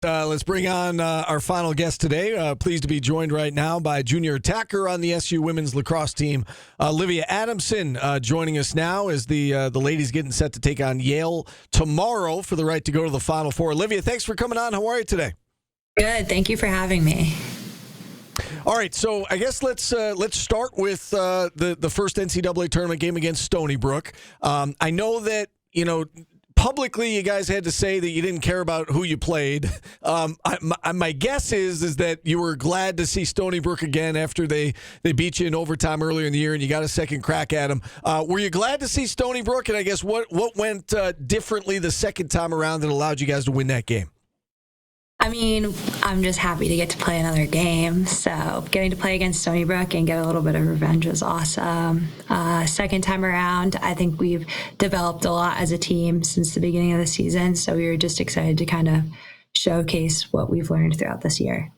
Let's bring on our final guest today. Pleased to be joined right now by junior attacker on the SU women's lacrosse team, Olivia Adamson, joining us now as the ladies getting set to take on Yale tomorrow for the right to go to the Final Four. Olivia, thanks for coming on. How are you today? Good. Thank you for having me. All right, so I guess let's start with the first NCAA tournament game against Stony Brook. I know that publicly, you guys had to say that you didn't care about who you played. My guess is that you were glad to see Stony Brook again after they beat you in overtime earlier in the year and you got a second crack at them. Were you glad to see Stony Brook? And I guess what went differently the second time around that allowed you guys to win that game? I mean, I'm just happy to get to play another game. So getting to play against Stony Brook and get a little bit of revenge was awesome. Second time around, I think we've developed a lot as a team since the beginning of the season. So we were just excited to kind of showcase what we've learned throughout this year.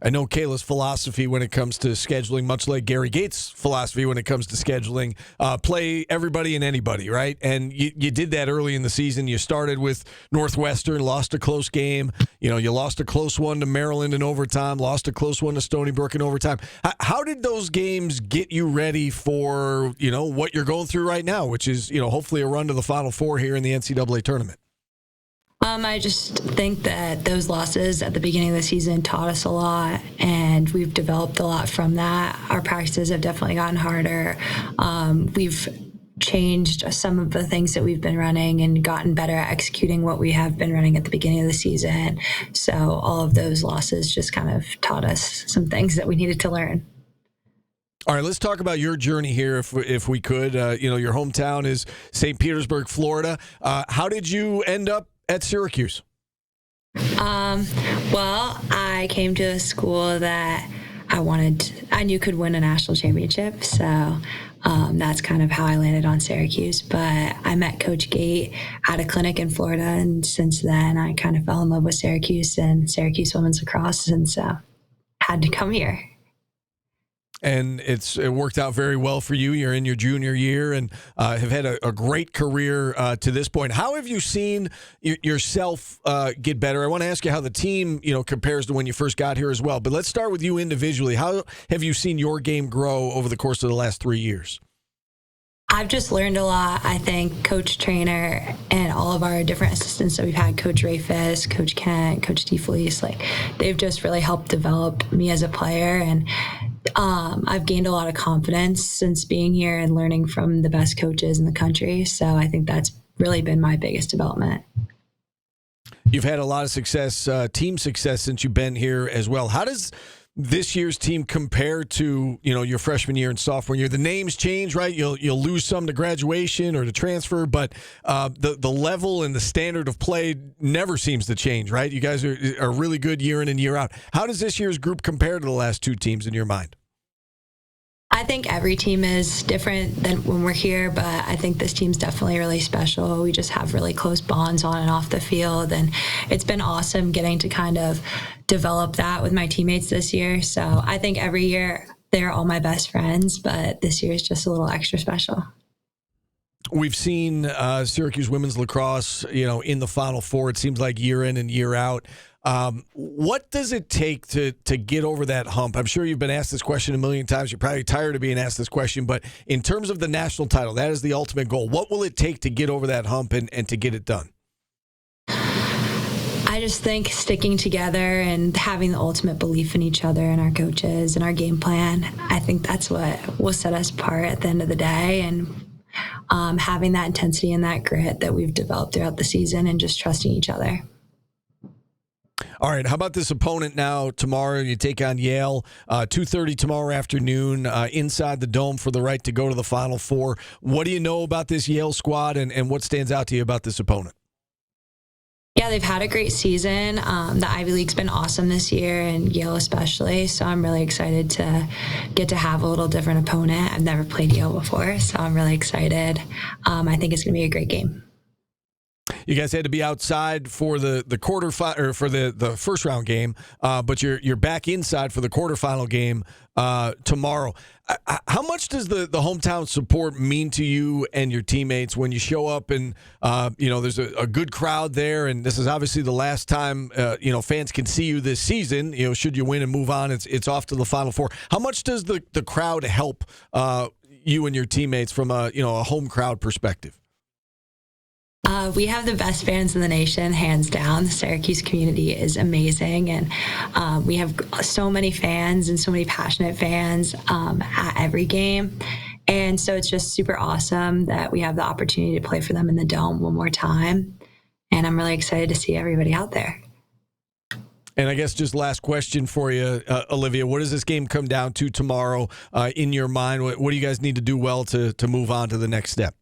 I know Kayla's philosophy when it comes to scheduling, much like Gary Gates' philosophy when it comes to scheduling, play everybody and anybody, right? And you did that early in the season. You started with Northwestern, lost a close game. You lost a close one to Maryland in overtime, lost a close one to Stony Brook in overtime. How did those games get you ready for, what you're going through right now, which is, hopefully a run to the Final Four here in the NCAA tournament? I just think that those losses at the beginning of the season taught us a lot, and we've developed a lot from that. Our practices have definitely gotten harder. We've changed some of the things that we've been running and gotten better at executing what we have been running at the beginning of the season. So all of those losses just kind of taught us some things that we needed to learn. All right, let's talk about your journey here, if we could. Your hometown is St. Petersburg, Florida. How did you end up at Syracuse? Well, I came to a school that I knew could win a national championship. So that's kind of how I landed on Syracuse. But I met Coach Gate at a clinic in Florida. And since then, I kind of fell in love with Syracuse and Syracuse women's lacrosse. And so had to come here. And it worked out very well for you. You're in your junior year and have had a great career to this point. How have you seen yourself get better? I want to ask you how the team, compares to when you first got here as well. But let's start with you individually. How have you seen your game grow over the course of the last 3 years? I've just learned a lot. I think Coach Trainer and all of our different assistants that we've had, Coach Rafis, Coach Kent, Coach DeFelice, they've just really helped develop me as a player. And I've gained a lot of confidence since being here and learning from the best coaches in the country. So I think that's really been my biggest development. You've had a lot of success, team success, since you've been here as well. How does this year's team compare to, your freshman year and sophomore year? The names change, right? You'll lose some to graduation or to transfer, but the level and the standard of play never seems to change, right? You guys are really good year in and year out. How does this year's group compare to the last two teams in your mind? I think every team is different than when we're here, but I think this team's definitely really special. We just have really close bonds on and off the field, and it's been awesome getting to kind of develop that with my teammates this year. So I think every year they're all my best friends, but this year is just a little extra special. We've seen Syracuse women's lacrosse, in the Final Four. It seems like year in and year out. What does it take to get over that hump? I'm sure you've been asked this question a million times. You're probably tired of being asked this question, but in terms of the national title, that is the ultimate goal. What will it take to get over that hump and to get it done? I just think sticking together and having the ultimate belief in each other and our coaches and our game plan, I think that's what will set us apart at the end of the day. And having that intensity and that grit that we've developed throughout the season and just trusting each other. All right, how about this opponent now tomorrow? You take on Yale, 2:30 tomorrow afternoon inside the Dome for the right to go to the Final Four. What do you know about this Yale squad, and what stands out to you about this opponent? Yeah, they've had a great season. The Ivy League's been awesome this year, and Yale especially, so I'm really excited to get to have a little different opponent. I've never played Yale before, so I'm really excited. I think it's going to be a great game. you guys had to be outside for the quarterfinal or for the first round game, but you're back inside for the quarterfinal game tomorrow. How much does the hometown support mean to you and your teammates when you show up and there's a good crowd there, and this is obviously the last time fans can see you this season. Should you win and move on, it's off to the Final Four. How much does the crowd help you and your teammates from a home crowd perspective? We have the best fans in the nation, hands down. The Syracuse community is amazing, and we have so many fans and so many passionate fans at every game. And so it's just super awesome that we have the opportunity to play for them in the Dome one more time. And I'm really excited to see everybody out there. And I guess just last question for you, Olivia, what does this game come down to tomorrow in your mind? What do you guys need to do well to move on to the next step?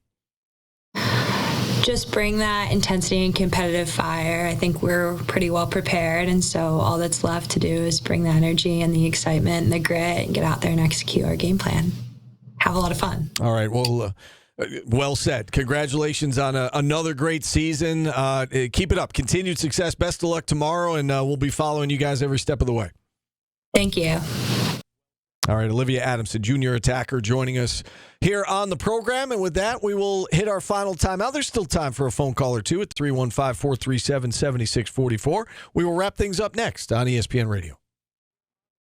Just bring that intensity and competitive fire. I think we're pretty well prepared, and so all that's left to do is bring the energy and the excitement and the grit and get out there and execute our game plan. Have a lot of fun. All right, well said. Congratulations on another great season. Keep it up. Continued success. Best of luck tomorrow, and we'll be following you guys every step of the way. Thank you. All right, Olivia Adamson, junior attacker, joining us here on the program. And with that, we will hit our final timeout. There's still time for a phone call or two at 315-437-7644. We will wrap things up next on ESPN Radio.